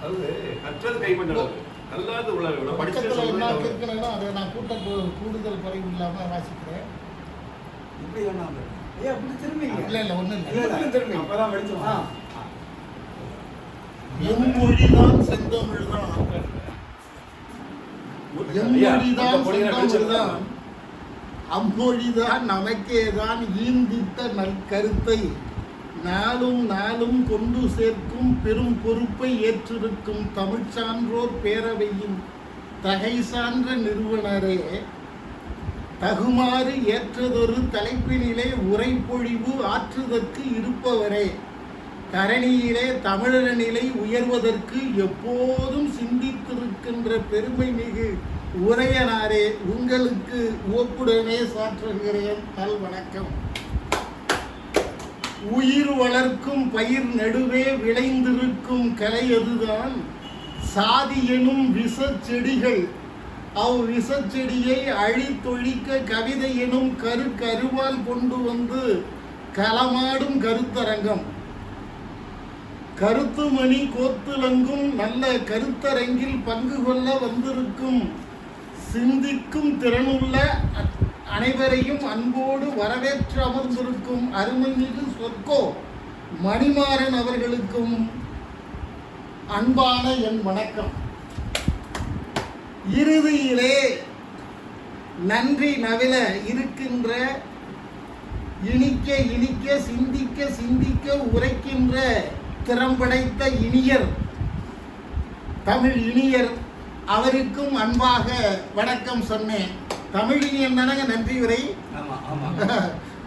அதாவது கற்றது கைப்பற்றலாம், கல்லாது உள்ள படிச்சது என்ன இருக்குன்னா அதை நான் கூடுதல் குறைவு இல்லாமல் வாசிக்கிறேன். இப்படி வேணாம் ஐயா, அப்படி திரும்பிங்க. இல்லை ஒன்றும் இல்லை, திரும்பி அப்பதான் படிச்சோம். எம்மொழிதான் செந்தமிழ்தான், எம்மொழிதான் செந்தமிழ்தான், அம்மொழிதான் நமக்கேதான் ஈந்தித்த நற்கருத்தை நாளும் நாளும் கொண்டு சேர்க்கும் பெரும் பொறுப்பை ஏற்றிருக்கும் தமிழ் சான்றோர் பேரவையின் தகை சான்ற நிறுவனரே, தகுமாறு ஏற்றதொரு தலைப்பினிலே உரைப்பொழிவு ஆற்றுதற்கு இருப்பவரே, தரணியிலே தமிழர் நிலை உயர்வதற்கு எப்போதும் சிந்தித்திருக்கின்ற பெருமை மிகு உரையனாரே, உங்களுக்கு ஒப்புடனே சாற்றுகிறேன். நல் வணக்கம். உயிர் வளர்க்கும் பயிர் நடுவே விளைந்திருக்கும் கலை அதுதான் சாதி எனும் விஷச்செடிகள். விஷச்செடியை அழித்தொழிக்க கவிதை எனும் கருவால் கொண்டு வந்து களமாடும் கருத்தரங்கம். கருத்துமணி கோத்துலங்கும் நல்ல கருத்தரங்கில் பங்கு கொள்ள வந்திருக்கும் சிந்திக்கும் திறனுள்ள அனைவரையும் அன்போடு வரவேற்று அமர்ந்திருக்கும் அருமைமிகு சொற்கோ மணிமாறன் அவர்களுக்கும் அன்பான என் வணக்கம். இறுதியிலே நன்றி நவில இருக்கின்ற இனிக்க இனிக்க சிந்திக்க சிந்திக்க உரைக்கின்ற திறம்படைத்த இனியர், தமிழ் இனியர் அவருக்கும் அன்பாக வணக்கம் சொன்னேன். தமிழினியன் தானங்க நன்றி உரை.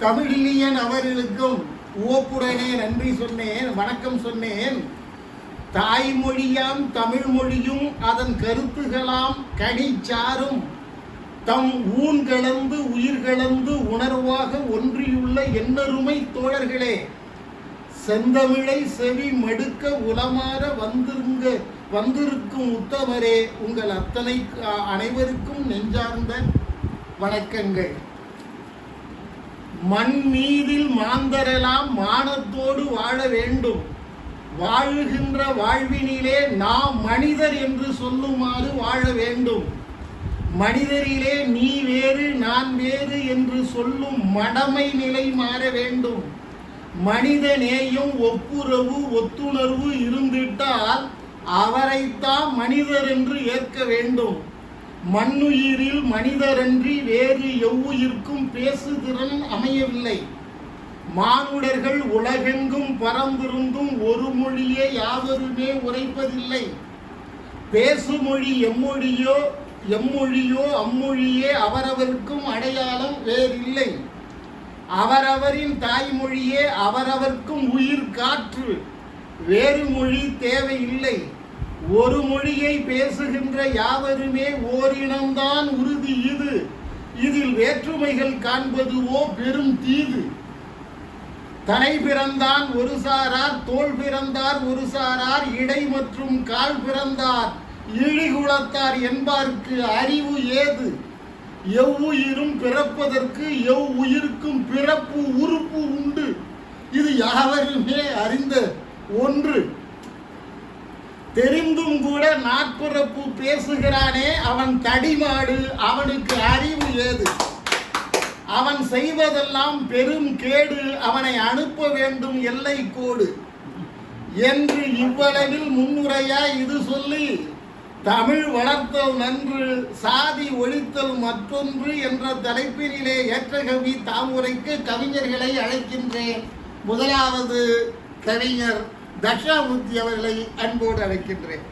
தமிழினியன் அவர்களுக்கும் ஓப்புடனே நன்றி சொன்னேன், வணக்கம் சொன்னேன். தாய்மொழியாம் தமிழ் மொழியும் அதன் கருத்துகளாம் கனிச்சாரும் தம் ஊன் கலந்து உயிர் கலந்து உணர்வாக ஒன்றியுள்ள எண்ணருமை தோழர்களே, செந்தமிழை செவி மடுக்க உளமாற வந்திருக்கும் உத்தமரே, உங்கள் அனைவருக்கும் நெஞ்சார்ந்த வணக்கங்கள். மண் மீதில் மாந்தரெல்லாம் மானத்தோடு வாழ வேண்டும். வாழுகின்ற வாழ்வினிலே நாம் மனிதர் என்று சொல்லுமாறு வாழ வேண்டும். மனிதரிலே நீ வேறு நான் வேறு என்று சொல்லும் மடமை நிலை மாற வேண்டும். மனித நேயம் ஒப்புரவு ஒத்துணர்வு இருந்திட்டால் அவரைத்தான் மனிதர் என்று ஏற்க வேண்டும். மண்ணுயிரில் மனிதரன்றி வேறு எவ்வுயிர்க்கும் பேசுதிறன் அமையவில்லை. மானுடர்கள் உலகெங்கும் பரந்திருந்தும் ஒரு மொழியே யாவருமே உரைப்பதில்லை. பேசுமொழி எம்மொழியோ அம்மொழியே அவரவர்க்கும் அடையாளம் வேறில்லை. அவரவரின் தாய்மொழியே அவரவர்க்கும் உயிர் காற்று. வேறு மொழி தேவையில்லை. ஒரு மொழியை பேசுகின்ற யாவருமே ஓரினம்தான் உறுதி. இதில் வேற்றுமைகள் காண்பதுவோ பெரும் தீது. தலை பிறந்தான் ஒரு சாரார், தோள் பிறந்தார் ஒரு சாரார், இடை மற்றும் கால் பிறந்தார் இழிகுலத்தார் என்பார்க்கு அறிவு ஏது? எவ்வுயிரும் பிறப்பதற்கு எவ்வுயிருக்கும் பிறப்பு உறுப்பு உண்டு. இது யாவருமே அறிந்த ஒன்று. தெரிந்தும் கூட நாட்பிறப்பு பேசுகிறானே அவன் தடிமாடு, அவனுக்கு அறிவு ஏது? அவன் செய்வதெல்லாம் பெரும் கேடு, அவனை அனுப்ப வேண்டும் எல்லை கோடு என்று இவ்வளவில் முன்னுரையாய் இது சொல்லி, தமிழ் வளர்த்தல் நன்று சாதி ஒழித்தல் மற்றொன்று என்ற தலைப்பினிலே ஏற்ற கவி தாமுரைக்கு கவிஞர்களை அழைக்கின்றேன். முதலாவது கவிஞர் தட்சாமூர்த்தி அவர்களை அன்போடு அழைக்கின்றேன்.